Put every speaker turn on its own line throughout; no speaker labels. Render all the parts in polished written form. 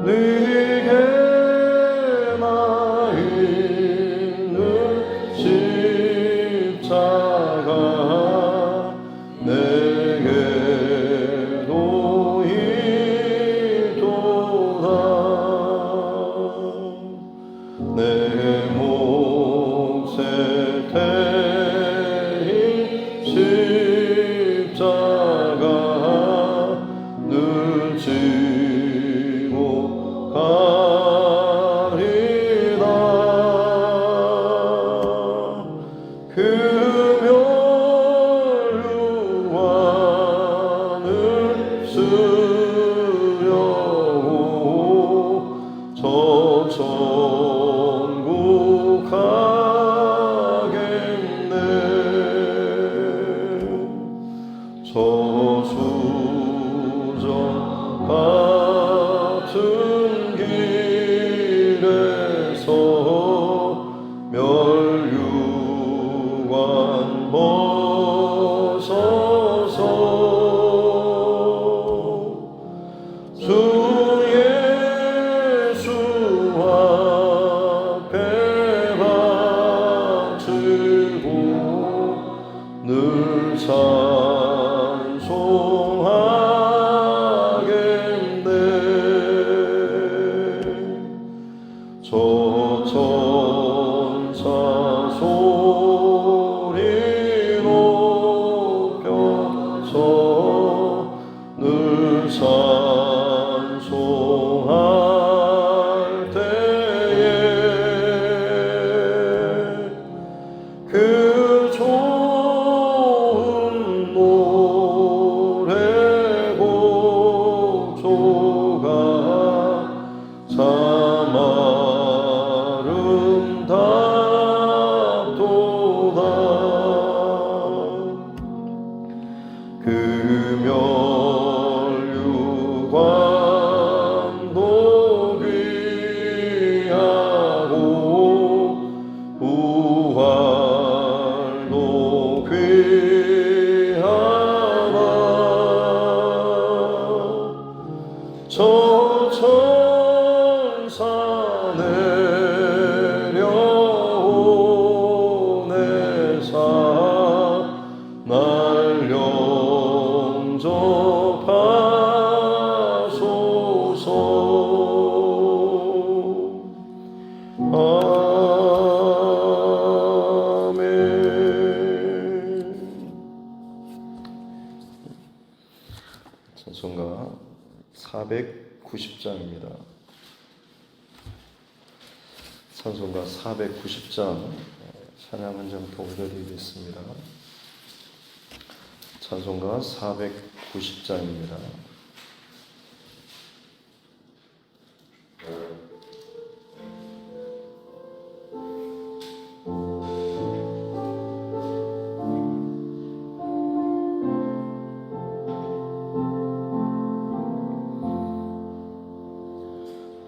네게 나 있는 십자가 내게도 있도다. 내 몫에 태인 십자가 늘 지고 가리라. 그 멸류관을 쓰려고 저 천국 가겠네. 저수정 같은 길에서 멸류관 벗어서 주 예수 앞에 바치고 늘 찬송하겠네. 저 천사 소리 높여서 늘 찬송할 때에 그 좋은 노래곡조가 참 아름답도다. 그 멸류관도 귀하고 부활도 귀하다. 저 천사 내려오네사 날 영접하소서. 아멘. 찬송가 490장입니다. 찬송가 490장 찬양 한 장 더 올려드리겠습니다. 찬송가 490장입니다.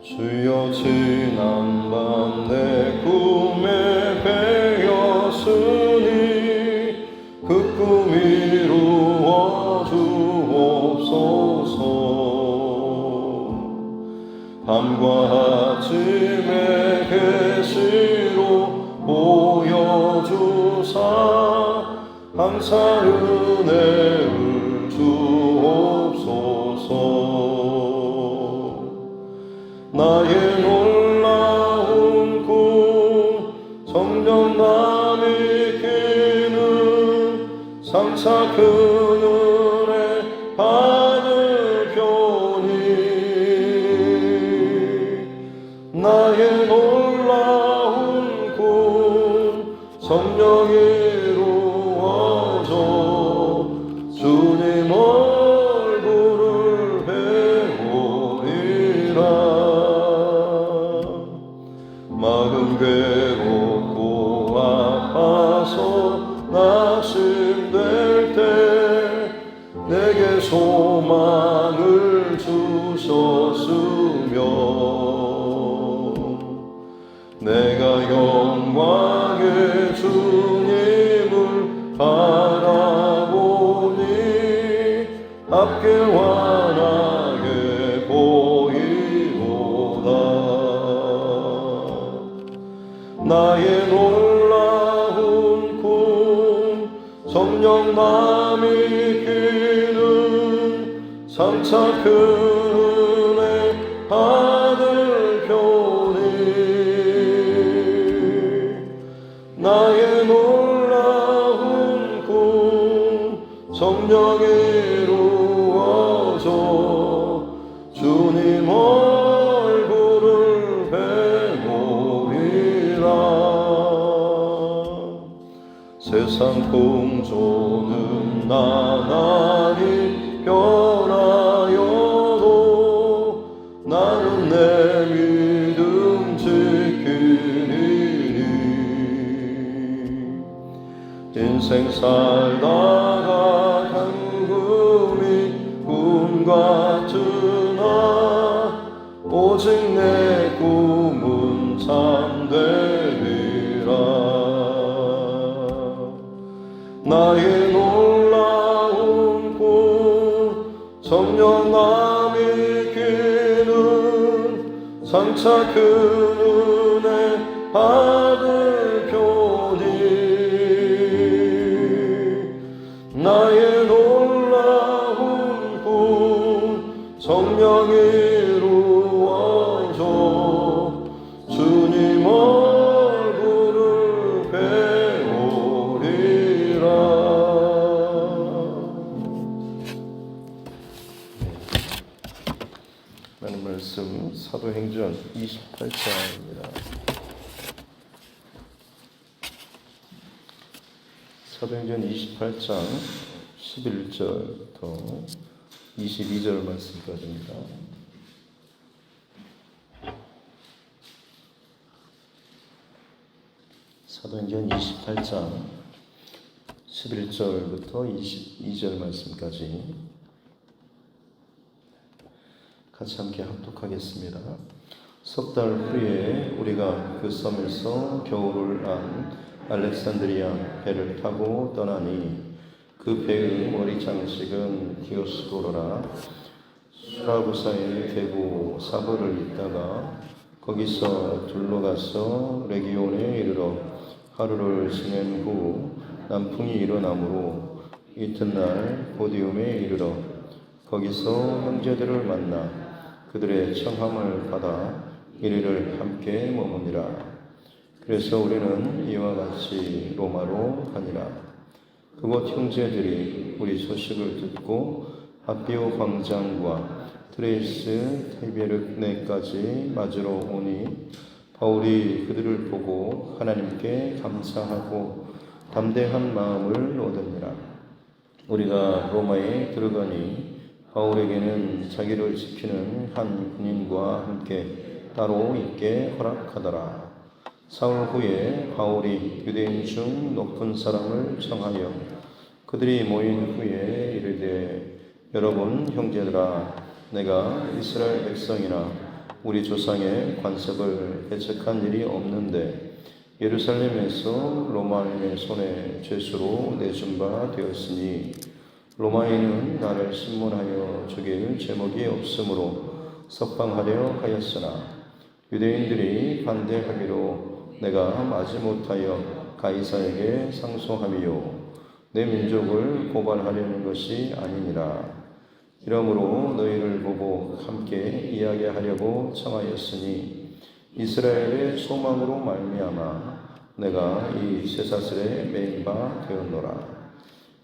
주여 지난 밤 내 꿈에 배었으니 그 꿈 이루어 주옵소서. 밤과 아침에 계시로 보여주사 항상 은혜를 주옵소서. 나의 놀라운 꿈 점점 남이 끼는 장차 큰 은혜 받을 편이 나의 놀라운 꿈 성령 이루어져 주님 얼굴을 배우리라. 마음 괴롭고 아파서 낙심될 때 내게 소망을 주셨으며 내가 영광의 주님을 바라보니 앞길 환하게 보이고 나의 놀라운 꿈 성령 남이 이끄는 장차 큰 은혜 받을 편이 나의 놀라운 꿈 성령이 이루어져 주님 얼굴을 뵈보리라 세상 공조는 나날이 변하여도 나는 내 믿음 지키리니 인생 살다가 당금이 꿈 같으나 오직 내 꿈은 참되리라 나의 놀라운 꿈 성령 남이 이끄는 장차 큰 은혜 받을 편이 나의 놀라운 꿈 성령이 이루어져 주님 얼굴을 뵈오리라 하나님 말씀 사도행전 28장입니다. 사도행전 28장 11절부터 22절 말씀까지입니다. 사도행전 28장 11절부터 22절 말씀까지 같이 함께 합독하겠습니다. 석 달 후에 우리가 그 섬에서 겨울을 안 알렉산드리아 배를 타고 떠나니 그 배의 머리 장식은 디오스도로라 수라구사의 대구 사보를 있다가 거기서 둘러가서 레기온에 이르러 하루를 지낸 후 남풍이 일어나므로 이튿날 보디움에 이르러 거기서 형제들을 만나 그들의 청함을 받아 이리를 함께 머무니라. 그래서 우리는 이와 같이 로마로 가니라. 그곳 형제들이 우리 소식을 듣고 하피오 광장과 트레이스 테베르네까지 맞으러 오니 바울이 그들을 보고 하나님께 감사하고 담대한 마음을 얻으니라. 우리가 로마에 들어가니 바울에게는 자기를 지키는 한 군인과 함께 따로 있게 허락하더라. 사흘 후에 바울이 유대인 중 높은 사람을 청하여 그들이 모인 후에 이르되 여러분 형제들아 내가 이스라엘 백성이나 우리 조상의 관습을 배척한 일이 없는데 예루살렘에서 로마인의 손에 죄수로 내준 바 되었으니 로마인은 나를 신문하여 죽일 제목이 없으므로 석방하려 하였으나 유대인들이 반대하기로 내가 마지못하여 가이사에게 상소함이요 내 민족을 고발하려는 것이 아니니라. 이러므로 너희를 보고 함께 이야기하려고 청하였으니 이스라엘의 소망으로 말미암아 내가 이 쇠사슬에 매인 바 되었노라.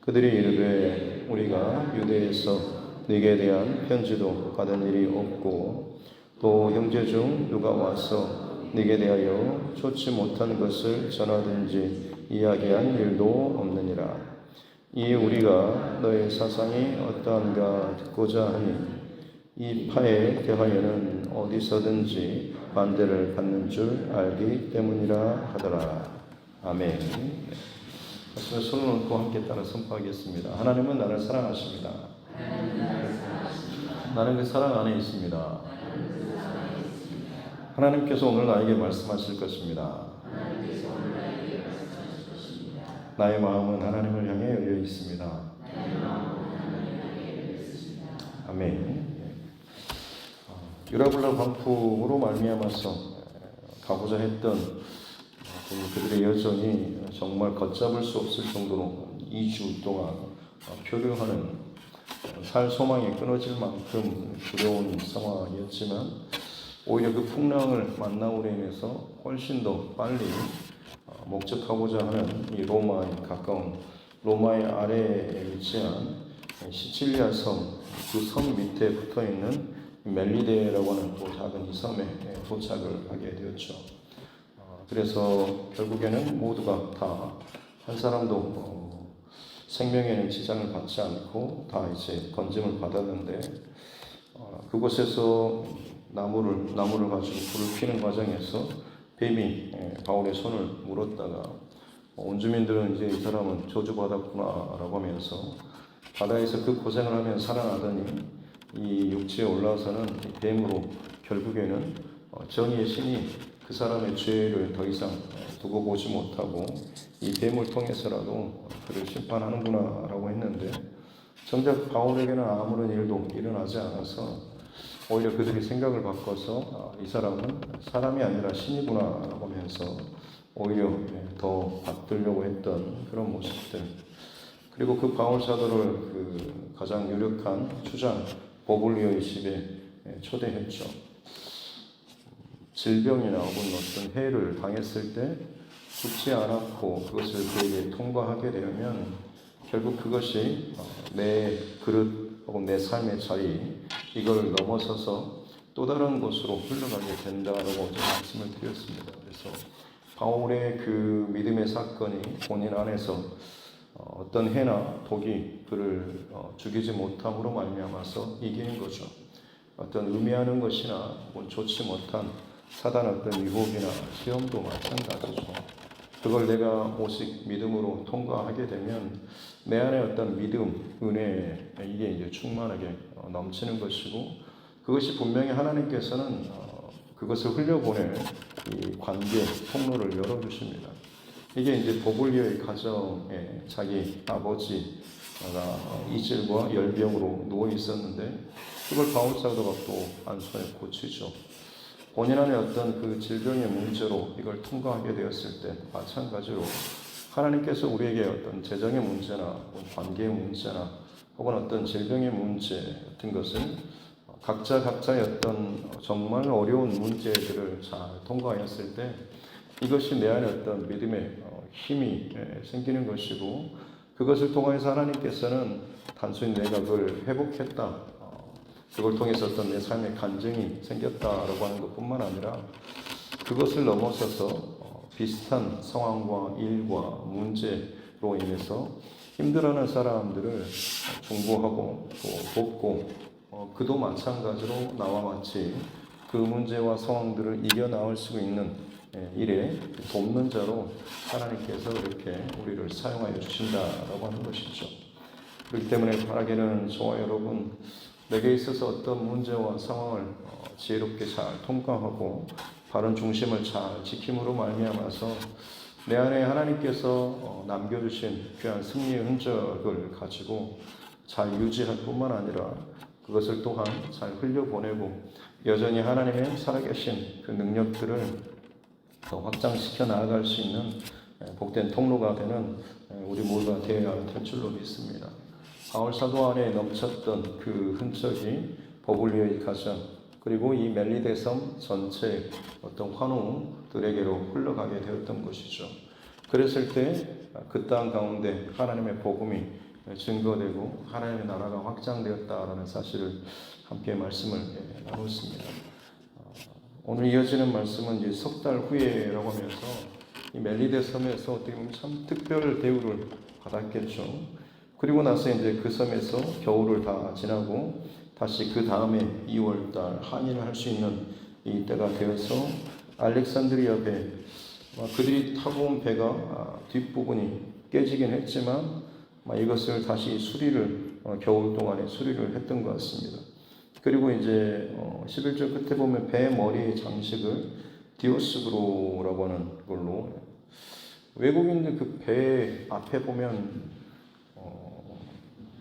그들이 이르되 우리가 유대에서 네게 대한 편지도 받은 일이 없고 또 형제 중 누가 와서 네게 대하여 좋지 못한 것을 전하든지 이야기한 일도 없느니라. 이에 우리가 너의 사상이 어떠한가 듣고자 하니 이 파에 대하여는 어디서든지 반대를 받는 줄 알기 때문이라 하더라. 아멘. 말씀에 손을 얹고 함께 따라 선포하겠습니다. 하나님은 나를 사랑하십니다. 나는 그 사랑 안에 있습니다. 하나님께서 오늘 나에게 말씀하실 것입니다. 나의 마음은 하나님을 향해 열려 있습니다. 아멘. 유라굴라 광풍으로 말미암아서 가고자 했던 그들이 여전히 정말 걷잡을 수 없을 정도로 2주 동안 표류하는 살 소망이 끊어질 만큼 두려운 상황이었지만 오히려 그 풍랑을 만남으로 인해서 훨씬 더 빨리 목적하고자 하는 이 로마에 가까운 로마의 아래에 위치한 시칠리아 섬, 그 섬 밑에 붙어 있는 멜리데라고 하는 또 작은 이 섬에 도착을 하게 되었죠. 그래서 결국에는 모두가 다 한 사람도 생명에는 지장을 받지 않고 다 이제 건짐을 받았는데 그곳에서 나무를 가지고 불을 피는 과정에서 뱀이 바울의 손을 물었다가 온 주민들은 이제 이 사람은 저주받았구나라고 하면서 바다에서 그 고생을 하면 살아나더니 이 육지에 올라와서는 뱀으로 결국에는 정의의 신이 그 사람의 죄를 더 이상 두고 보지 못하고 이 뱀을 통해서라도 그를 심판하는구나라고 했는데 정작 바울에게는 아무런 일도 일어나지 않아서 오히려 그들이 생각을 바꿔서 이 사람은 사람이 아니라 신이구나라고 하면서 오히려 더 받들려고 했던 그런 모습들. 그리고 그 바울 사도를 그 가장 유력한 주장 버블리오의 집에 초대했죠. 질병이나 혹은 어떤 해를 당했을 때 죽지 않았고 그것을 그에게 통과하게 되면 결국 그것이 내 그릇 혹은 내 삶의 자리 이걸 넘어서서 또 다른 곳으로 흘러가게 된다라고 어제 말씀을 드렸습니다. 그래서 바울의 그 믿음의 사건이 본인 안에서 어떤 해나 독이 그를 죽이지 못함으로 말미암아서 이기는 거죠. 어떤 의미하는 것이나 혹은 좋지 못한 사단 어떤 유혹이나 시험도 마찬가지죠. 그걸 내가 오직 믿음으로 통과하게 되면 내 안에 어떤 믿음, 은혜 이게 이제 충만하게 넘치는 것이고 그것이 분명히 하나님께서는 그것을 흘려보낼 이 관계 통로를 열어주십니다. 이게 이제 버블리오의 가정에 자기 아버지가 이질과 열병으로 누워 있었는데 그걸 바울 사도가 또 안수해 고치죠. 본인 안에 어떤 그 질병의 문제로 이걸 통과하게 되었을 때 마찬가지로 하나님께서 우리에게 어떤 재정의 문제나 관계의 문제나 혹은 어떤 질병의 문제 같은 것을 각자의 어떤 정말 어려운 문제들을 잘 통과하였을 때 이것이 내 안에 어떤 믿음의 힘이 생기는 것이고 그것을 통해서 하나님께서는 단순히 내가 그걸 회복했다 그걸 통해서 어떤 내 삶의 간증이 생겼다라고 하는 것뿐만 아니라 그것을 넘어서서 비슷한 상황과 일과 문제로 인해서 힘들어하는 사람들을 중보하고 또 돕고 그도 마찬가지로 나와 같이 그 문제와 상황들을 이겨나올 수 있는 일에 돕는 자로 하나님께서 이렇게 우리를 사용하여 주신다라고 하는 것이죠. 그렇기 때문에 바라기는 저와 여러분 내게 있어서 어떤 문제와 상황을 지혜롭게 잘 통과하고 바른 중심을 잘 지킴으로 말미암아서 내 안에 하나님께서 남겨주신 귀한 승리의 흔적을 가지고 잘 유지할 뿐만 아니라 그것을 또한 잘 흘려보내고 여전히 하나님의 살아계신 그 능력들을 더 확장시켜 나아갈 수 있는 복된 통로가 되는 우리 모두가 되어야 할 줄로 믿습니다. 바울 사도 안에 넘쳤던 그 흔적이 버블리오의 가정 그리고 이 멜리데 섬 전체 어떤 환우들에게로 흘러가게 되었던 것이죠. 그랬을 때 그 땅 가운데 하나님의 복음이 증거되고 하나님의 나라가 확장되었다라는 사실을 함께 말씀을 나눴습니다. 오늘 이어지는 말씀은 이제 석 달 후에라고 하면서 이 멜리데 섬에서 어떻게 보면 참 특별 대우를 받았겠죠. 그리고 나서 이제 그 섬에서 겨울을 다 지나고 다시 그 다음에 2월달 항해를 할 수 있는 이 때가 되어서 알렉산드리아 배 그들이 타고 온 배가 뒷부분이 깨지긴 했지만 이것을 다시 수리를 겨울 동안에 수리를 했던 것 같습니다. 그리고 이제 11절 끝에 보면 배 머리의 장식을 디오스그로라고 하는 걸로 외국인들 그 배 앞에 보면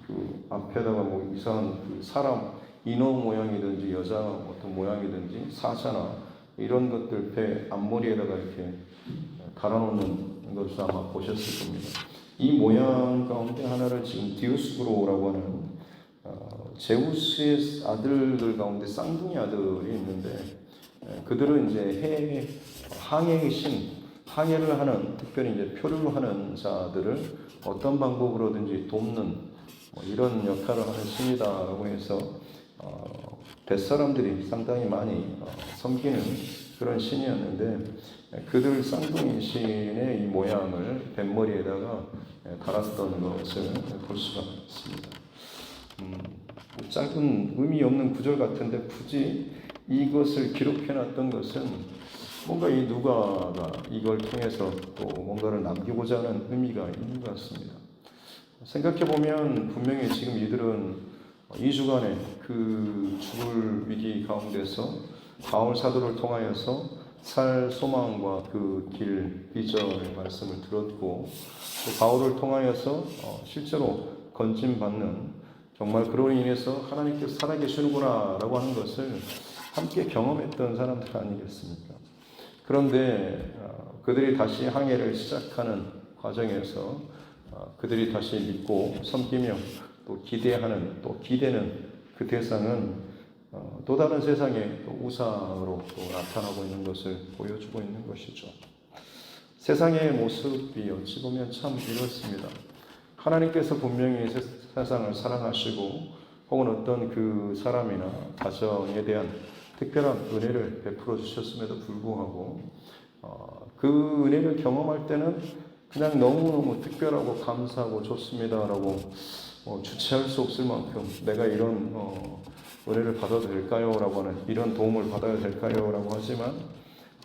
그 앞에다가 뭐 이상한 그 사람 인어 모양이든지 여자 어떤 모양이든지 사자나 이런 것들 배 앞머리에다가 이렇게 달아놓는 것을 아마 보셨을 겁니다. 이 모양 가운데 하나를 지금 디오스구로라고 하는 제우스의 아들들 가운데 쌍둥이 아들이 있는데 그들은 이제 항해의 신, 항해를 하는 특별히 이제 표류를 하는 자들을 어떤 방법으로든지 돕는 이런 역할을 하는 신이다라고 해서 뱃사람들이 상당히 많이 섬기는 그런 신이었는데 그들 쌍둥이 신의 이 모양을 뱃머리에다가 달았던 것을 볼 수가 있습니다. 짧은 의미 없는 구절 같은데 굳이 이것을 기록해놨던 것은 뭔가 이 누가가 이걸 통해서 또 뭔가를 남기고자 하는 의미가 있는 것 같습니다. 생각해보면 분명히 지금 이들은 2주간의 그 죽을 위기 가운데서 바울 사도를 통하여서 살 소망과 그 길 비전의 말씀을 들었고 또 바울을 통하여서 실제로 건짐받는 정말 그로 인해서 하나님께서 살아계시는구나 라고 하는 것을 함께 경험했던 사람들 아니겠습니까? 그런데 그들이 다시 항해를 시작하는 과정에서 그들이 다시 믿고 섬기며 또 기대하는 또 기대는 그 대상은 또 다른 세상의 또 우상으로 또 나타나고 있는 것을 보여주고 있는 것이죠. 세상의 모습이 어찌 보면 참 이렇습니다. 하나님께서 분명히 세상을 사랑하시고 혹은 어떤 그 사람이나 가정에 대한 특별한 은혜를 베풀어 주셨음에도 불구하고 그 은혜를 경험할 때는 그냥 너무너무 특별하고 감사하고 좋습니다라고 주체할 수 없을 만큼 내가 이런 은혜를 받아도 될까요? 라고 하는 이런 도움을 받아야 될까요? 라고 하지만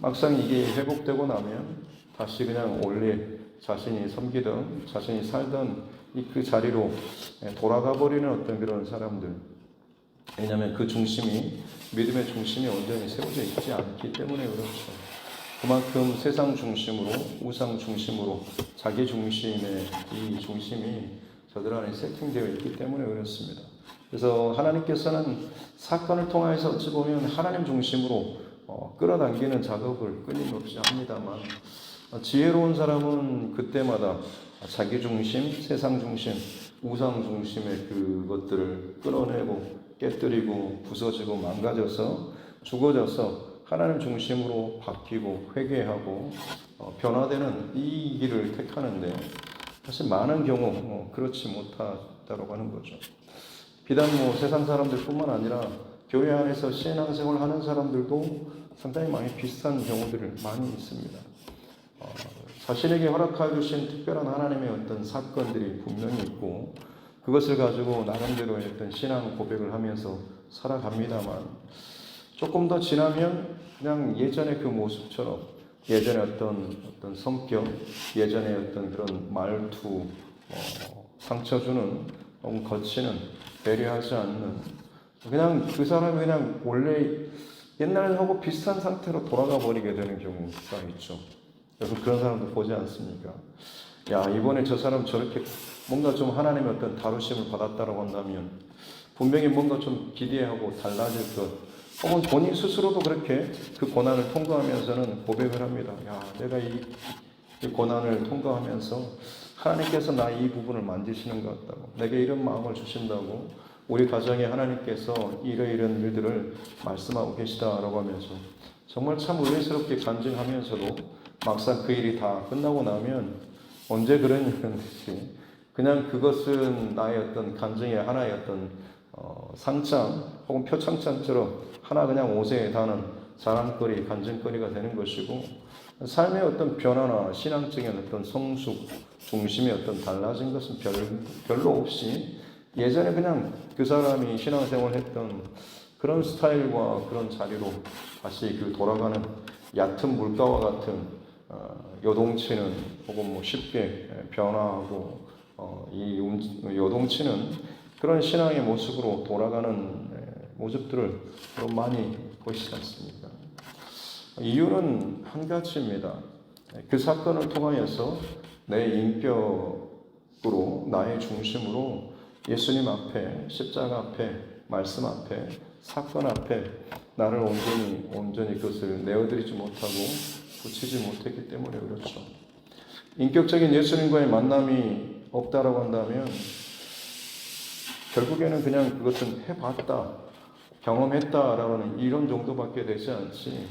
막상 이게 회복되고 나면 다시 그냥 원래 자신이 섬기던 자신이 살던 그 자리로 돌아가 버리는 어떤 그런 사람들. 왜냐하면 그 중심이 믿음의 중심이 온전히 세워져 있지 않기 때문에 그렇죠. 그만큼 세상 중심으로 우상 중심으로 자기 중심의 이 중심이 저들 안에 세팅되어 있기 때문에 그렇습니다. 그래서 하나님께서는 사건을 통해서 어찌 보면 하나님 중심으로 끌어당기는 작업을 끊임없이 합니다만 지혜로운 사람은 그때마다 자기 중심, 세상 중심, 우상 중심의 그것들을 끌어내고 깨뜨리고 부서지고 망가져서 죽어져서 하나님 중심으로 바뀌고 회개하고 변화되는 이 길을 택하는데 사실 많은 경우 그렇지 못하다고 하는 거죠. 비단 세상 사람들뿐만 아니라 교회 안에서 신앙생활 하는 사람들도 상당히 많이 비슷한 경우들이 많이 있습니다. 자신에게 허락하여 주신 특별한 하나님의 어떤 사건들이 분명히 있고 그것을 가지고 나름대로의 어떤 신앙 고백을 하면서 살아갑니다만 조금 더 지나면 그냥 예전의 그 모습처럼 예전의 어떤 성격, 예전의 어떤 그런 말투, 상처 주는 거치는 배려하지 않는 그냥 그 사람이 그냥 원래 옛날하고 비슷한 상태로 돌아가 버리게 되는 경우가 있죠. 여러분 그런 사람도 보지 않습니까? 야 이번에 저 사람 저렇게 뭔가 좀 하나님의 어떤 다루심을 받았다라고 한다면 분명히 뭔가 좀 기대하고 달라질 것 혹은 본인 스스로도 그렇게 그 고난을 통과하면서는 고백을 합니다. 야 내가 이 고난을 통과하면서 하나님께서 나 이 부분을 만지시는 것 같다고 내게 이런 마음을 주신다고 우리 가정에 하나님께서 이러이런 일들을 말씀하고 계시다라고 하면서 정말 참 은혜스럽게 간증하면서도 막상 그 일이 다 끝나고 나면 언제 그런 일인지 그냥 그것은 나의 어떤 간증의 하나의 어떤 상장 혹은 표창장처럼 하나 그냥 옷에 다는 자랑거리, 간증거리가 되는 것이고 삶의 어떤 변화나 신앙적인 어떤 성숙, 중심의 어떤 달라진 것은 별로 없이 예전에 그냥 그 사람이 신앙생활 했던 그런 스타일과 그런 자리로 다시 그 돌아가는 얕은 물가와 같은 요동치는 혹은 쉽게 변화하고 이 요동치는 그런 신앙의 모습으로 돌아가는 모습들을 많이 보시지 않습니까? 이유는 한 가지입니다. 그 사건을 통하여서 내 인격으로 나의 중심으로 예수님 앞에 십자가 앞에 말씀 앞에 사건 앞에 나를 온전히 그것을 내어드리지 못하고 붙이지 못했기 때문에 그렇죠. 인격적인 예수님과의 만남이 없다라고 한다면 결국에는 그냥 그것은 해봤다, 경험했다라는 이런 정도밖에 되지 않지,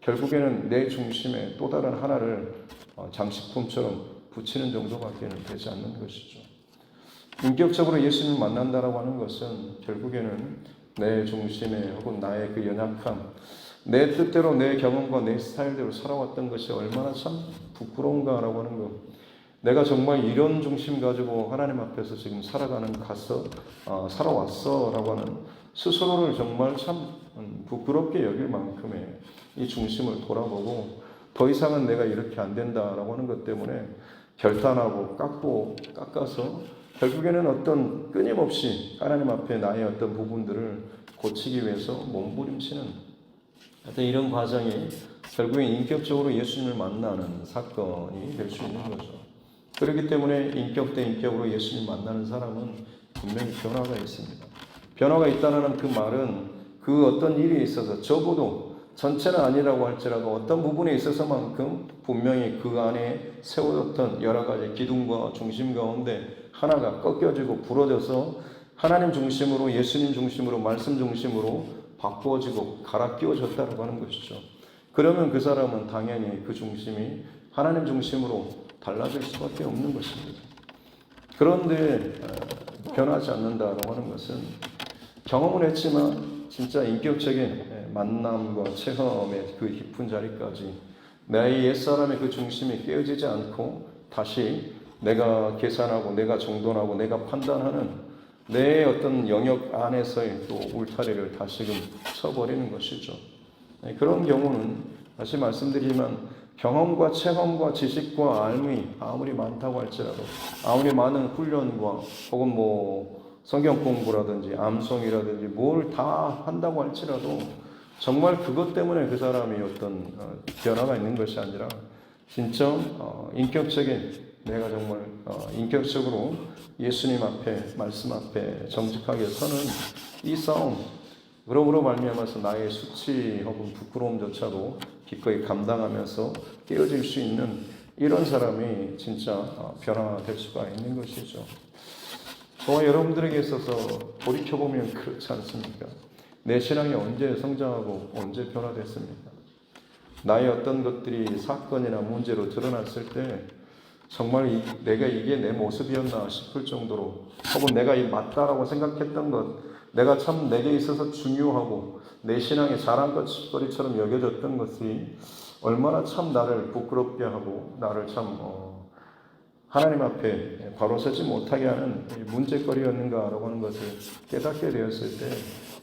결국에는 내 중심에 또 다른 하나를 장식품처럼 붙이는 정도밖에 되지 않는 것이죠. 인격적으로 예수님을 만난다라고 하는 것은 결국에는 내 중심에 혹은 나의 그 연약함, 내 뜻대로 내 경험과 내 스타일대로 살아왔던 것이 얼마나 참 부끄러운가라고 하는 것. 내가 정말 이런 중심 가지고 하나님 앞에서 지금 살아왔어라고 하는 스스로를 정말 참 부끄럽게 여길 만큼의 이 중심을 돌아보고 더 이상은 내가 이렇게 안 된다라고 하는 것 때문에 결단하고 깎아서 결국에는 어떤 끊임없이 하나님 앞에 나의 어떤 부분들을 고치기 위해서 몸부림치는 어떤 이런 과정이 결국엔 인격적으로 예수님을 만나는 사건이 될 수 있는 거죠. 그렇기 때문에 인격 대 인격으로 예수님 만나는 사람은 분명히 변화가 있습니다. 변화가 있다는 그 말은 그 어떤 일이 있어서 적어도 전체는 아니라고 할지라도 어떤 부분에 있어서만큼 분명히 그 안에 세워졌던 여러 가지 기둥과 중심 가운데 하나가 꺾여지고 부러져서 하나님 중심으로, 예수님 중심으로, 말씀 중심으로 바꾸어지고 갈아 끼워졌다고 하는 것이죠. 그러면 그 사람은 당연히 그 중심이 하나님 중심으로 달라질 수밖에 없는 것입니다. 그런데 변하지 않는다라고 하는 것은 경험을 했지만 진짜 인격적인 만남과 체험의 그 깊은 자리까지 나의 옛사람의 그 중심이 깨어지지 않고 다시 내가 계산하고 내가 정돈하고 내가 판단하는 내 어떤 영역 안에서의 또 울타리를 다시금 쳐버리는 것이죠. 그런 경우는 다시 말씀드리지만 경험과 체험과 지식과 알미 아무리 많다고 할지라도 아무리 많은 훈련과 혹은 성경 공부라든지 암송이라든지 뭘 다 한다고 할지라도 정말 그것 때문에 그 사람이 어떤 변화가 있는 것이 아니라 진짜 인격적인 내가 정말 인격적으로 예수님 앞에 말씀 앞에 정직하게 서는 이 싸움, 그러므로 말미암아서 나의 수치 혹은 부끄러움조차도 기꺼이 감당하면서 깨어질 수 있는 이런 사람이 진짜 변화될 수가 있는 것이죠. 저와 여러분들에게 있어서 돌이켜보면 그렇지 않습니까? 내 신앙이 언제 성장하고 언제 변화됐습니까? 나의 어떤 것들이 사건이나 문제로 드러났을 때 정말 내가 이게 내 모습이었나 싶을 정도로 혹은 내가 이 맞다라고 생각했던 것, 내가 참 내게 있어서 중요하고 내 신앙의 자랑거리처럼 여겨졌던 것이 얼마나 참 나를 부끄럽게 하고 나를 참 하나님 앞에 바로 서지 못하게 하는 문제거리였는가라고 하는 것을 깨닫게 되었을 때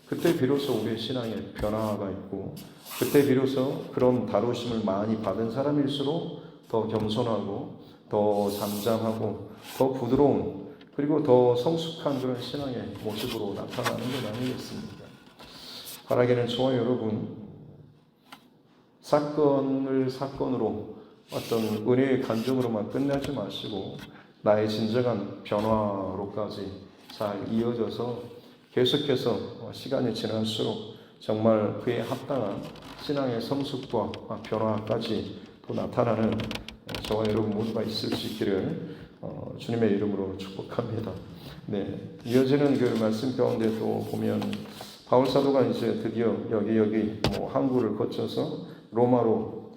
그때 비로소 우리의 신앙에 변화가 있고 그때 비로소 그런 다루심을 많이 받은 사람일수록 더 겸손하고 더 잠잠하고 더 부드러운 그리고 더 성숙한 그런 신앙의 모습으로 나타나는 것 아니겠습니까? 바라기는 저와 여러분 사건을 사건으로 어떤 은혜의 간증으로만 끝내지 마시고 나의 진정한 변화로까지 잘 이어져서 계속해서 시간이 지날수록 정말 그에 합당한 신앙의 성숙과 변화까지 또 나타나는 저와 여러분 모두가 있을 수 있기를 주님의 이름으로 축복합니다. 네, 이어지는 그 말씀 가운데 또 보면 바울 사도가 이제 드디어 여기 항구를 거쳐서 로마로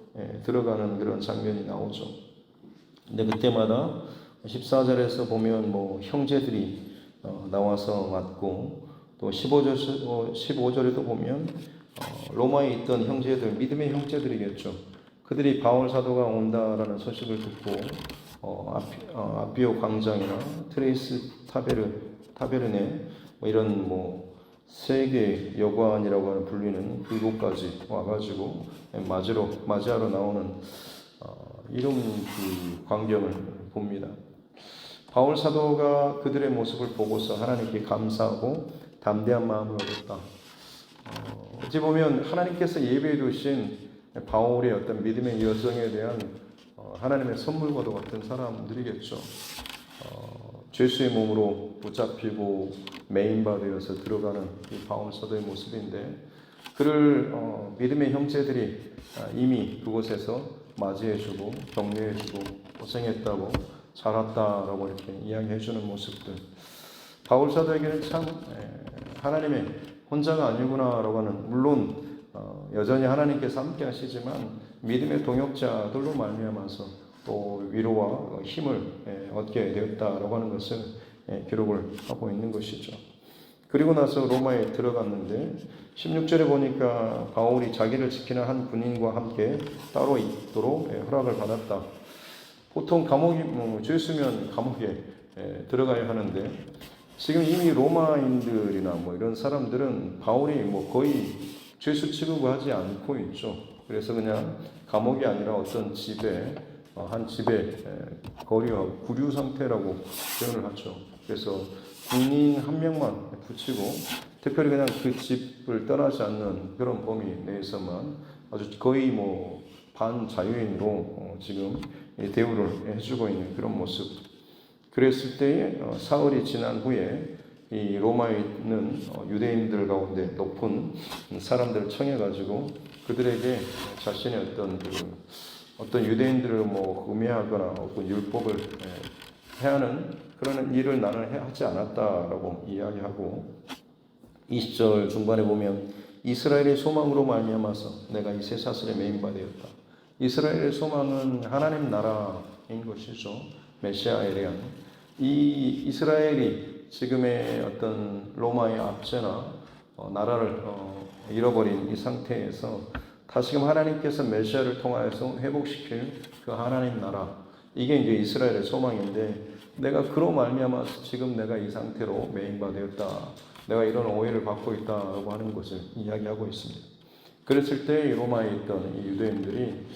들어가는 그런 장면이 나오죠. 근데 그때마다 14절에서 보면 형제들이 나와서 맞고 또 15절에도 보면 로마에 있던 형제들, 믿음의 형제들이겠죠. 그들이 바울 사도가 온다라는 소식을 듣고 아피오 광장이나 트레이스 타베르네 이런 세계 여관이라고 하는 불리는 그곳까지 와가지고 맞이하러 나오는 이런 그 광경을 봅니다. 바울 사도가 그들의 모습을 보고서 하나님께 감사하고 담대한 마음을 얻었다. 어찌 보면 하나님께서 예배해 두신 바울의 어떤 믿음의 여정에 대한 하나님의 선물과도 같은 사람들이겠죠. 죄수의 몸으로 붙잡히고 메인바되어서 들어가는 이 바울 사도의 모습인데 그를 믿음의 형제들이 이미 그곳에서 맞이해주고 격려해주고 고생했다고 잘 왔다라고 이렇게 이야기해주는 모습들. 바울 사도에게는 참 하나님의 혼자가 아니구나라고 하는, 물론 여전히 하나님께서 함께 하시지만 믿음의 동역자들로 말미암아서 또 위로와 힘을 얻게 되었다라고 하는 것을 기록을 하고 있는 것이죠. 그리고 나서 로마에 들어갔는데 16절에 보니까 바울이 자기를 지키는 한 군인과 함께 따로 있도록 허락을 받았다. 보통 감옥이 죄수면 감옥에 들어가야 하는데 지금 이미 로마인들이나 이런 사람들은 바울이 거의 죄수 취급을 하지 않고 있죠. 그래서 그냥 감옥이 아니라 어떤 집에 한 집에 거류하고 구류 상태라고 표현을 하죠. 그래서 군인 한 명만 붙이고 특별히 그냥 그 집을 떠나지 않는 그런 범위 내에서만 아주 거의 반자유인으로 지금 대우를 해주고 있는 그런 모습. 그랬을 때에 사흘이 지난 후에 이 로마에 있는 유대인들 가운데 높은 사람들을 청해가지고 그들에게 자신의 어떤 유대인들을 음해하거나 어떤 율법을 해하는 그런 일을 나는 하지 않았다라고 이야기하고 20절 중반에 보면 이스라엘의 소망으로 말미암아서 내가 이 쇠사슬에 매인 바 되었다. 이스라엘의 소망은 하나님 나라인 것이죠. 메시아에 대한 이 이스라엘이 지금의 어떤 로마의 압제나 나라를 잃어버린 이 상태에서 다시금 하나님께서 메시아를 통하여서 회복시킬 그 하나님 나라, 이게 이제 이스라엘의 소망인데 내가 그로 말미암아서 지금 내가 이 상태로 매인바되었다, 내가 이런 오해를 받고 있다라고 하는 것을 이야기하고 있습니다. 그랬을 때 로마에 있던 이 유대인들이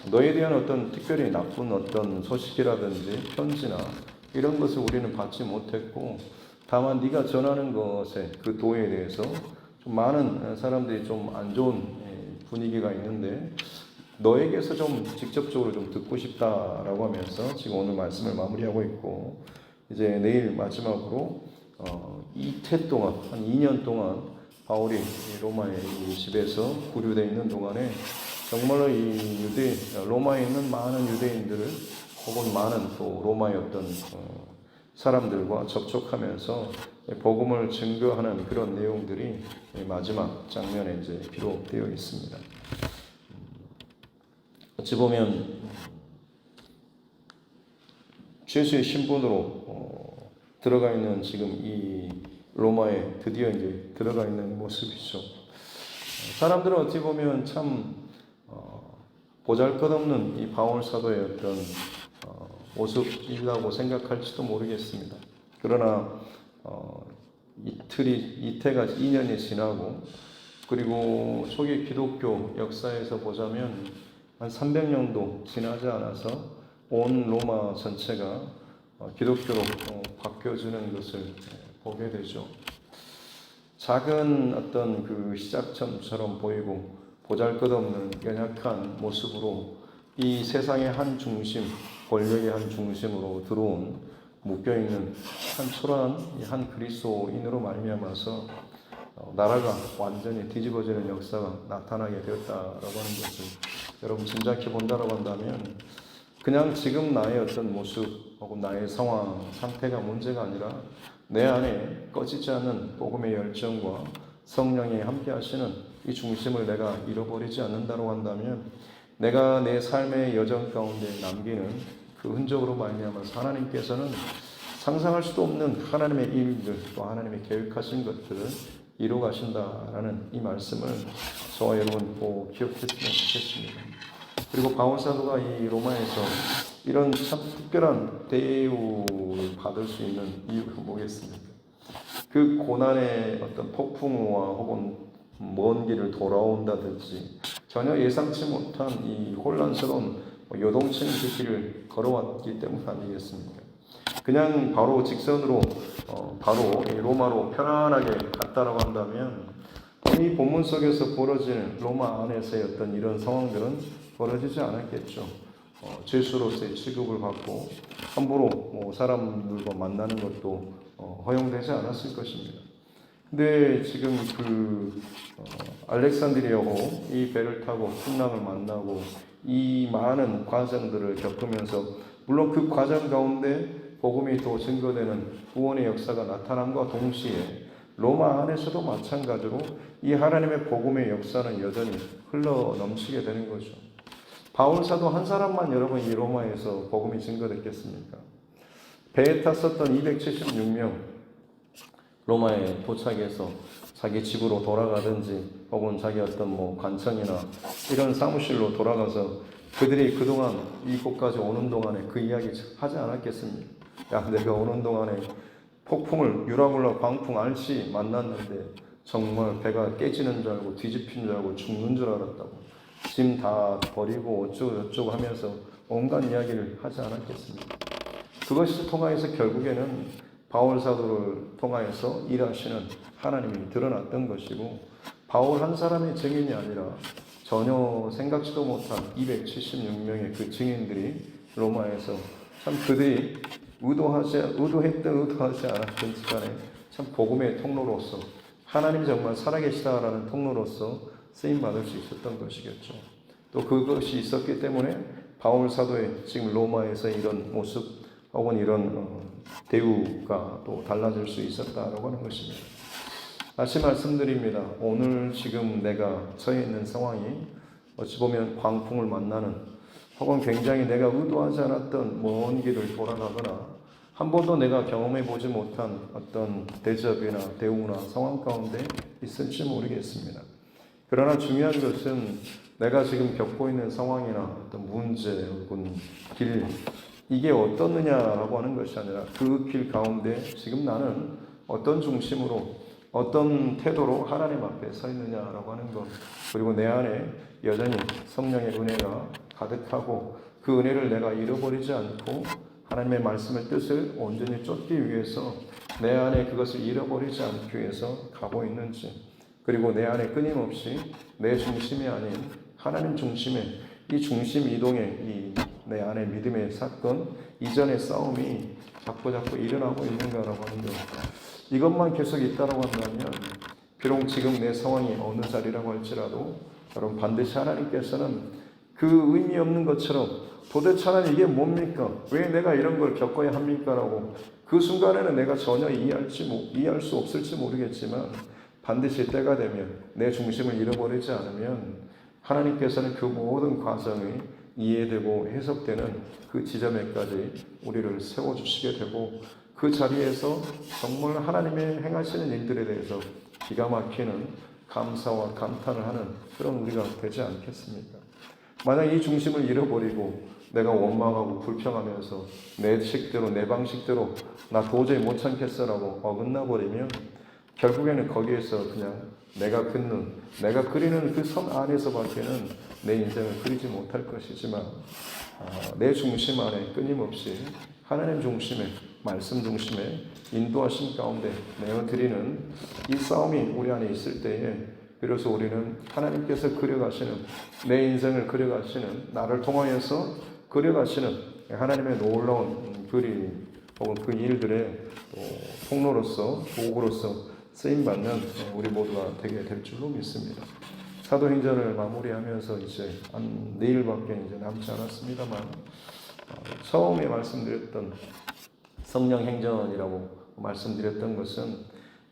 너에 대한 어떤 특별히 나쁜 어떤 소식이라든지 편지나 이런 것을 우리는 받지 못했고 다만 네가 전하는 것에 그 도에 대해서 좀 많은 사람들이 좀 안 좋은 분위기가 있는데 너에게서 좀 직접적으로 좀 듣고 싶다라고 하면서 지금 오늘 말씀을 마무리하고 있고 이제 내일 마지막으로 이태 동안 한 2년 동안 바울이 로마의 이 집에서 구류되어 있는 동안에 정말로 이 로마에 있는 많은 유대인들을 혹은 많은 또 로마의 어떤 사람들과 접촉하면서 복음을 증거하는 그런 내용들이 마지막 장면에 이제 기록되어 있습니다. 어찌 보면 죄수의 신분으로 들어가 있는 지금 이 로마에 드디어 이제 들어가 있는 모습이죠. 사람들은 어찌 보면 참 보잘것없는 이 바울 사도의 어떤 모습이라고 생각할지도 모르겠습니다. 그러나 이태가 2년이 지나고 그리고 초기 기독교 역사에서 보자면 한 300년도 지나지 않아서 온 로마 전체가 기독교로 바뀌어지는 것을 보게 되죠. 작은 어떤 그 시작점처럼 보이고 보잘것없는 연약한 모습으로 이 세상의 한 중심, 권력의 한 중심으로 들어온 묶여있는 한 초라한 한 그리스도인으로 말미암아서 나라가 완전히 뒤집어지는 역사가 나타나게 되었다라고 하는 것을 여러분 짐작해 본다라고 한다면 그냥 지금 나의 어떤 모습 혹은 나의 상황, 상태가 문제가 아니라 내 안에 꺼지지 않는 복음의 열정과 성령이 함께 하시는 이 중심을 내가 잃어버리지 않는다고 한다면 내가 내 삶의 여정 가운데 남기는 그 흔적으로 말미암아서 하나님께서는 상상할 수도 없는 하나님의 일들 또 하나님의 계획하신 것들을 이루어 가신다라는 이 말씀을 저와 여러분 꼭 기억했으면 좋겠습니다. 그리고 바울 사도가 이 로마에서 이런 참 특별한 대우를 받을 수 있는 이유가 뭐겠습니까? 그 고난의 어떤 폭풍우와 혹은 먼 길을 돌아온다든지 전혀 예상치 못한 이 혼란스러운 요동치는 그 길을 걸어왔기 때문 아니겠습니까? 그냥 바로 직선으로 바로 로마로 편안하게 갔다라고 한다면 이 본문 속에서 벌어지는 로마 안에서의 어떤 이런 상황들은 벌어지지 않았겠죠. 죄수로서의 취급을 받고 함부로 사람들과 만나는 것도 허용되지 않았을 것입니다. 근데 지금 알렉산드리아호 이 배를 타고 풍랑을 만나고 이 많은 과정들을 겪으면서 물론 그 과정 가운데 복음이 또 증거되는 구원의 역사가 나타남과 동시에 로마 안에서도 마찬가지로 이 하나님의 복음의 역사는 여전히 흘러 넘치게 되는 거죠. 바울 사도 한 사람만 여러분 이 로마에서 복음이 증거됐겠습니까? 배에 탔었던 276명 로마에 도착해서 자기 집으로 돌아가든지 혹은 자기 어떤 관청이나 이런 사무실로 돌아가서 그들이 그동안 이곳까지 오는 동안에 그 이야기 하지 않았겠습니까? 야, 내가 오는 동안에 폭풍을 유라굴라 광풍 알씨 만났는데 정말 배가 깨지는 줄 알고 뒤집힌 줄 알고 죽는 줄 알았다고 짐 다 버리고 어쩌고 하면서 온갖 이야기를 하지 않았겠습니까? 그것이 통하여서 결국에는 바울 사도를 통하여서 일하시는 하나님이 드러났던 것이고 바울 한 사람의 증인이 아니라 전혀 생각지도 못한 276명의 그 증인들이 로마에서 참 그들이 의도하지 않았던 시간에 참 복음의 통로로서 하나님이 정말 살아계시다라는 통로로서 쓰임받을 수 있었던 것이겠죠. 또 그것이 있었기 때문에 바울 사도의 지금 로마에서 이런 모습 혹은 이런 대우가 또 달라질 수 있었다라고 하는 것입니다. 다시 말씀드립니다. 오늘 지금 내가 처해 있는 상황이 어찌 보면 광풍을 만나는 혹은 굉장히 내가 의도하지 않았던 먼 길을 돌아가거나 한 번도 내가 경험해 보지 못한 어떤 대접이나 대우나 상황 가운데 있을지 모르겠습니다. 그러나 중요한 것은 내가 지금 겪고 있는 상황이나 어떤 문제 혹은 길 이게 어떻느냐라고 하는 것이 아니라 그 길 가운데 지금 나는 어떤 중심으로 어떤 태도로 하나님 앞에 서 있느냐라고 하는 것 그리고 내 안에 여전히 성령의 은혜가 가득하고 그 은혜를 내가 잃어버리지 않고 하나님의 말씀의 뜻을 온전히 쫓기 위해서 내 안에 그것을 잃어버리지 않기 위해서 가고 있는지 그리고 내 안에 끊임없이 내 중심이 아닌 하나님 중심의 이 중심 이동의 이 내 안에 믿음의 사건 이전의 싸움이 자꾸 일어나고 있는가라고 하는 것 이것만 계속 있다라고 한다면 비록 지금 내 상황이 어느 자리라고 할지라도 여러분 반드시 하나님께서는 그 의미 없는 것처럼 도대체 하나님 이게 뭡니까? 왜 내가 이런 걸 겪어야 합니까? 라고 그 순간에는 내가 전혀 이해할 수 없을지 모르겠지만 반드시 때가 되면 내 중심을 잃어버리지 않으면 하나님께서는 그 모든 과정이 이해되고 해석되는 그 지점에까지 우리를 세워주시게 되고 그 자리에서 정말 하나님의 행하시는 일들에 대해서 기가 막히는 감사와 감탄을 하는 그런 우리가 되지 않겠습니까? 만약 이 중심을 잃어버리고 내가 원망하고 불평하면서 내 식대로 내 방식대로 나 도저히 못 참겠어라고 어긋나 버리면 결국에는 거기에서 그냥 내가 그리는 그 선 안에서밖에는 내 인생을 그리지 못할 것이지만 내 중심 안에 끊임없이 하나님 중심의 말씀 중심의 인도하심 가운데 내어드리는 이 싸움이 우리 안에 있을 때에 비로소 우리는 하나님께서 그려가시는 내 인생을 그려가시는 나를 통하여서 그려가시는 하나님의 놀라운 그림 혹은 그 일들의 통로로서 도구로서 쓰임받는 우리 모두가 되게 될 줄로 믿습니다. 사도행전을 마무리하면서 이제 한 내일밖에 이제 남지 않았습니다만 처음에 말씀드렸던 성령행전이라고 말씀드렸던 것은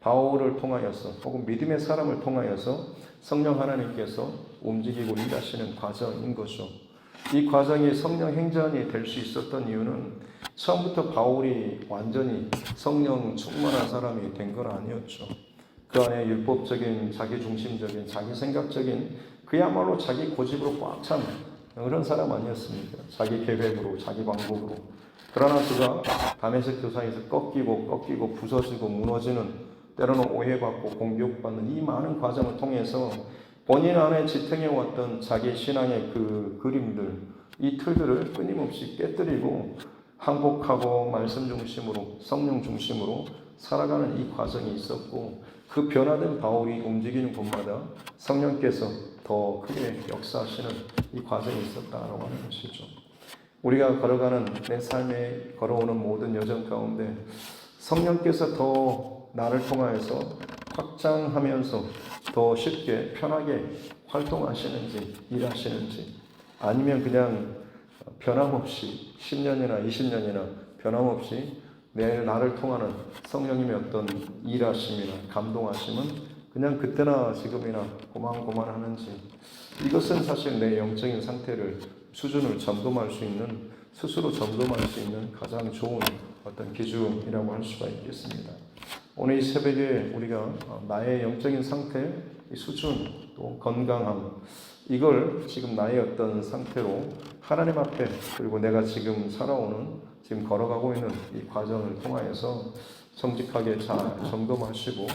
바울을 통하여서 혹은 믿음의 사람을 통하여서 성령 하나님께서 움직이고 일하시는 과정인 거죠. 이 과정이 성령행전이 될 수 있었던 이유는 처음부터 바울이 완전히 성령 충만한 사람이 된 건 아니었죠. 그 안에 율법적인, 자기중심적인, 자기생각적인 그야말로 자기 고집으로 꽉 찬 그런 사람 아니었습니까? 자기 계획으로, 자기 방법으로. 그러나 그가 다메섹 교사에서 꺾이고 부서지고 무너지는 때로는 오해받고 공격받는 이 많은 과정을 통해서 본인 안에 지탱해왔던 자기 신앙의 그 그림들, 이 틀들을 끊임없이 깨뜨리고 항복하고 말씀 중심으로, 성령 중심으로 살아가는 이 과정이 있었고 그 변화된 바울이 움직이는 곳마다 성령께서 더 크게 역사하시는 이 과정이 있었다라고 하는 것이죠. 우리가 걸어가는 내 삶에 걸어오는 모든 여정 가운데 성령께서 더 나를 통하여서 확장하면서 더 쉽게 편하게 활동하시는지 일하시는지, 아니면 그냥 변함없이 10년이나 20년이나 변함없이 나를 통하는 성령님의 어떤 일하심이나 감동하심은 그냥 그때나 지금이나 고만고만하는지, 이것은 사실 내 영적인 상태를 수준을 점검할 수 있는, 스스로 점검할 수 있는 가장 좋은 어떤 기준이라고 할 수가 있겠습니다. 오늘 이 새벽에 우리가 나의 영적인 상태, 이 수준, 또 건강함, 이걸 지금 나의 어떤 상태로 하나님 앞에, 그리고 내가 지금 살아오는, 지금 걸어가고 있는 이 과정을 통하여서 정직하게 잘 점검하시고,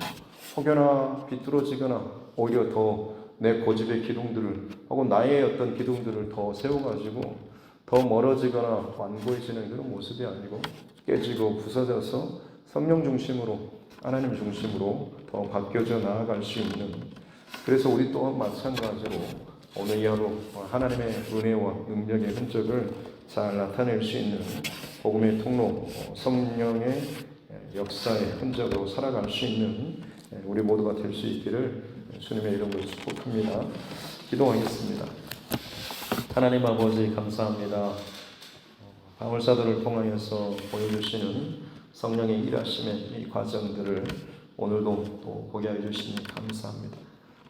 혹여나 비뚤어지거나 오히려 더 내 고집의 기둥들을, 혹은 나의 어떤 기둥들을 더 세워가지고 더 멀어지거나 완고해지는 그런 모습이 아니고 깨지고 부서져서 성령 중심으로, 하나님 중심으로 더 바뀌어져 나아갈 수 있는, 그래서 우리 또한 마찬가지로 오늘 이 하루 하나님의 은혜와 능력의 흔적을 잘 나타낼 수 있는 복음의 통로, 성령의 역사의 흔적으로 살아갈 수 있는 우리 모두가 될 수 있기를 주님의 이름으로 축복합니다. 기도하겠습니다. 하나님 아버지 감사합니다. 바울사도를 통하여서 보여주시는 성령의 일하심의 이 과정들을 오늘도 또 보게 해주시니 감사합니다.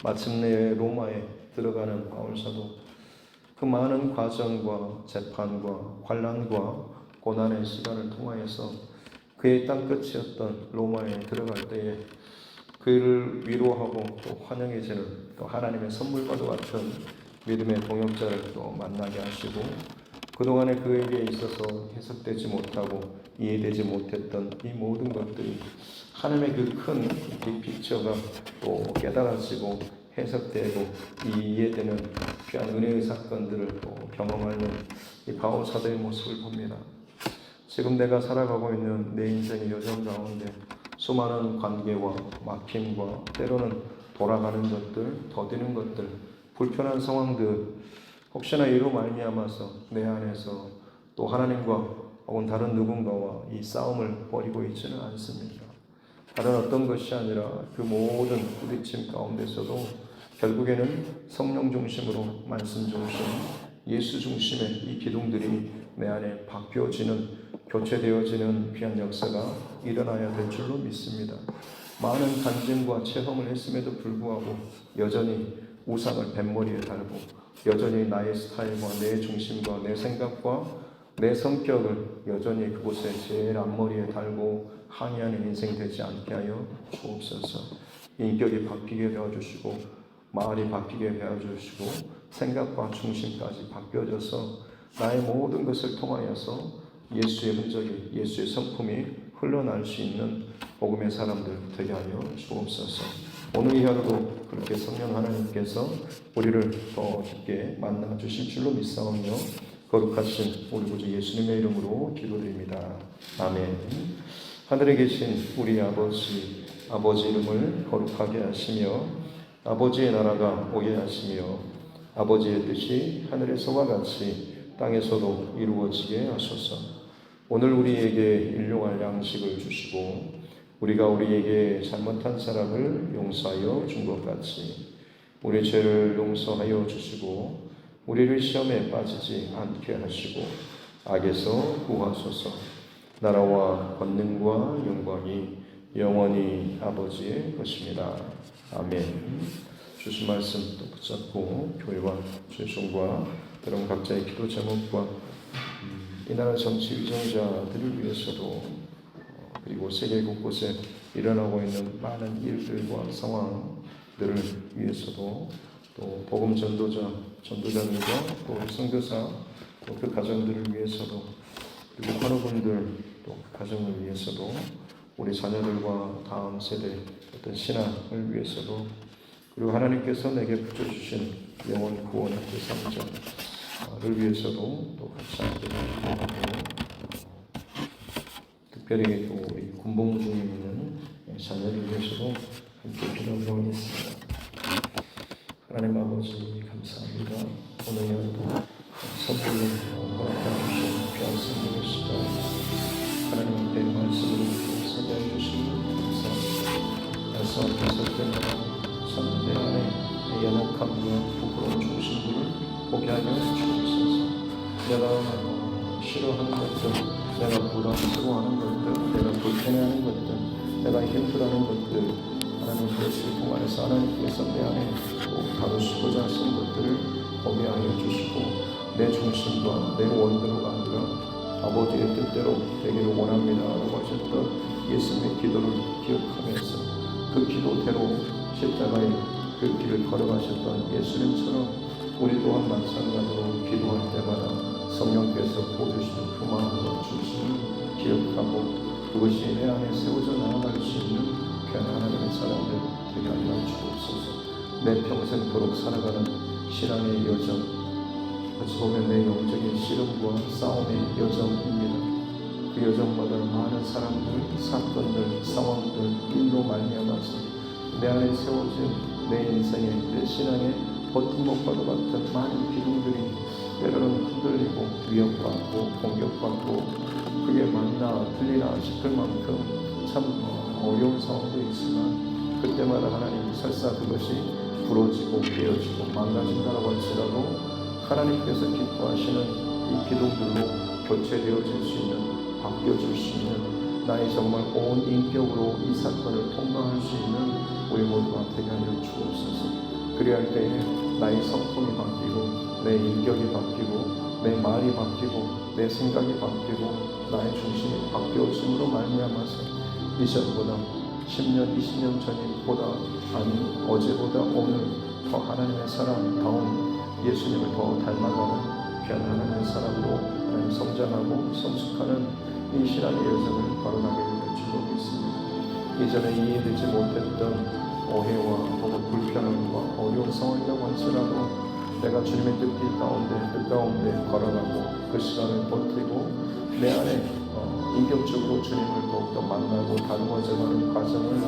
마침내 로마에 들어가는 바울사도 그 많은 과정과 재판과 환난과 고난의 시간을 통하여서 그의 땅끝이었던 로마에 들어갈 때에 그를 위로하고 또 환영해주는, 또 하나님의 선물과도 같은 믿음의 동역자를 또 만나게 하시고, 그동안에 그에게 있어서 해석되지 못하고 이해되지 못했던 이 모든 것들이 하나님의 그 큰 빅픽처가 또 깨달아지고 해석되고 이해되는 귀한 은혜의 사건들을 또 경험하는 이 바울 사도의 모습을 봅니다. 지금 내가 살아가고 있는 내 인생의 여정 가운데 수많은 관계와 막힘과 때로는 돌아가는 것들, 더디는 것들, 불편한 상황들, 혹시나 이로 말미암아서 내 안에서 또 하나님과 혹은 다른 누군가와 이 싸움을 벌이고 있지는 않습니다. 다른 어떤 것이 아니라 그 모든 부딪힘 가운데서도 결국에는 성령 중심으로, 말씀 중심, 예수 중심의 이 기둥들이 내 안에 바뀌어지는, 교체되어지는 귀한 역사가 일어나야 될 줄로 믿습니다. 많은 간증과 체험을 했음에도 불구하고 여전히 우상을 뱃머리에 달고, 여전히 나의 스타일과 내 중심과 내 생각과 내 성격을 여전히 그곳에 제일 앞머리에 달고 항의하는 인생 되지 않게 하여 주옵소서. 인격이 바뀌게 되어주시고, 마을이 바뀌게 되어주시고, 생각과 중심까지 바뀌어져서 나의 모든 것을 통하여서 예수의 흔적이, 예수의 성품이 흘러날 수 있는 복음의 사람들 되게 하여 주옵소서. 오늘 이 하루도 그렇게 성령 하나님께서 우리를 더 깊게 만나 주실 줄로 믿사오며 거룩하신 우리 구주 예수님의 이름으로 기도드립니다. 아멘. 하늘에 계신 우리 아버지 이름을 거룩하게 하시며 아버지의 나라가 오게 하시며 아버지의 뜻이 하늘에서와 같이 땅에서도 이루어지게 하소서. 오늘 우리에게 일용할 양식을 주시고 우리가 우리에게 잘못한 사람을 용서하여 준 것 같이 우리 죄를 용서하여 주시고 우리를 시험에 빠지지 않게 하시고 악에서 구하소서. 나라와 권능과 영광이 영원히 아버지의 것입니다. 아멘. 주신 말씀 또 붙잡고 교회와 죄송과 여러분 각자의 기도 제목과 이 나라 정치 위정자들을 위해서도 그리고 세계 곳곳에 일어나고 있는 많은 일들과 상황들을 위해서도 또 복음 전도자들과 또 선교사 또 그 가정들을 위해서도 그리고 환우분들 또 그 가정을 위해서도 우리 자녀들과 다음 세대 어떤 신앙을 위해서도 그리고 하나님께서 내게 붙여주신 영원 구원의 대상자를 위해서도 또 같이 함께 기도하고 특별히 또 우리 군복 중에 있는 자녀를 위해서도 함께 기도하도록 하겠습니다. 하나님 아버지 감사합니다. 오늘 여러분 선물로 허락해 주신 귀한 선물의 시간 하나님 앞에 말씀으로 선포해 주시니 감사합니다. 말씀 앞에서 때마다 참 내 안에 연약함과 부끄러운 중심들을 보게 하여 주옵소서. 내가 싫어하는 것들, 내가 부담스러워하는 것들, 내가 불편해하는 것들, 내가 힘들어하는 것들, 하나님 그것을 통해서 하나님께서 내 안에 다루시고자 하신 것들을 보게 하여 주시고, 내 중심과 내 원대로가 아니라 아버지의 뜻대로 되기를 원합니다 라고 하셨던 예수님의 기도를 기억하면서 그 기도대로 십자가의 그 길을 걸어가셨던 예수님처럼 우리 또한 마찬가지로 기도할 때마다 성령께서 보여주시는 그 마음과 중심을 기억하고 그것이 내 안에 세워져 나아갈 수 있는 귀한 하나님의 사람들 되게 하여 주옵소서. 내 평생토록 살아가는 신앙의 여정, 어찌 보면 내 영적인 씨름과 싸움의 여정입니다. 그 여정마다 많은 사람들, 사건들, 상황들, 일로 말미암아서 내 안에 세워진 내 인생의, 내 신앙의 버팀목과도 같은 많은 기둥들이 때로는 흔들리고 위협받고 공격받고 그게 맞나 틀리나 싶을 만큼 참 어려운 상황도 있지만 그때마다 하나님 설사 그것이 부러지고 깨어지고 망가진다고 할지라도 하나님께서 기뻐하시는 이 기둥들로 교체되어질 수 있는, 바뀌어질 수 있는, 나의 정말 온 인격으로 이 사건을 통과할 수 있는 우리 모두가 되게 하여 주옵소서. 그리할 때에 나의 성품이 바뀌고 내 인격이 바뀌고 내 말이 바뀌고 내 생각이 바뀌고 나의 중심이 바뀌어짐으로 말미암아서 이전보다 10년, 20년 전보다 아니 어제보다 오늘 더 하나님의 사람다운 예수님을 더 닮아가는 귀한 하나님의 사람으로 하나님 성장하고 성숙하는 이 신앙의 여정을 걸어가게 될 줄로 믿습니다. 이전에 이해되지 못했던 오해와 혹은 불편함과 어려운 상황이라고 할지라도 내가 주님의 뜻 가운데 걸어가고 그 시간을 버티고 내 안에 인격적으로 주님을 더욱더 만나고 다루어져가는 과정을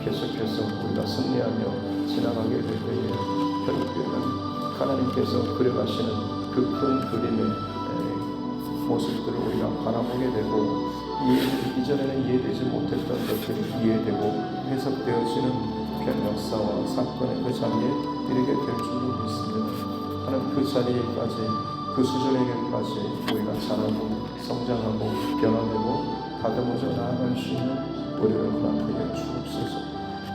계속해서 우리가 승리하며 지나가게 될 때에 결국에는 하나님께서 그려가시는 그 큰 그림의 모습들을 우리가 바라보게 되고 이전에는 이해되지 못했던 것들이 이해되고 해석되어지는 그런 역사와 사건의 그 자리에 이르게 될 줄로 믿습니다. 하나님 그 자리에까지 그 수준에게까지 우리가 자라고 성장하고 변화되고 다듬어져 나아갈 수 있는 우리를 허락하여 주옵소서.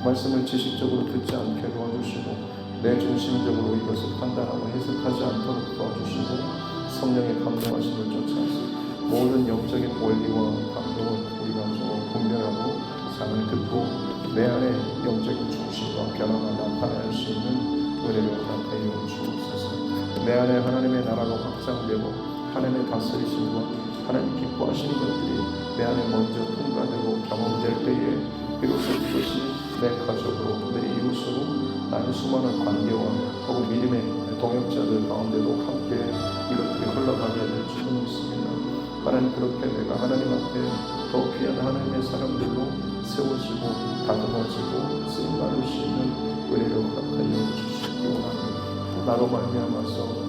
말씀을 지식적으로 듣지 않게 도와주시고 내 중심적으로 이것을 판단하고 해석하지 않도록 도와주시고 성령의 감동하심을 쫓아서 모든 영적인 원리와 감동을 우리가 좀 분별하고 상을 듣고 내 안에 영적인 중심과 변화가 나타날 수 있는 은혜를 허락하여 주옵소서. 내 안에 하나님의 나라가 확장되고 하나님의 다스리심과 하나님 기뻐하시는 것들이 내 안에 먼저 통과되고 경험될 때에 비로소 그것이 내 가족으로 내 이웃으로 나의 수많은 관계와 혹은 믿음의 동역자들 가운데도 함께 이것들이 흘러가게 될 줄로 믿습니다. 하나님 그렇게 내가 하나님 앞에 더 귀한 하나님의 사람들로 세워지고 다듬어지고 쓰임받을 수 있는 은혜를 허락하여 주시기 원합니다. 나로 말미암아서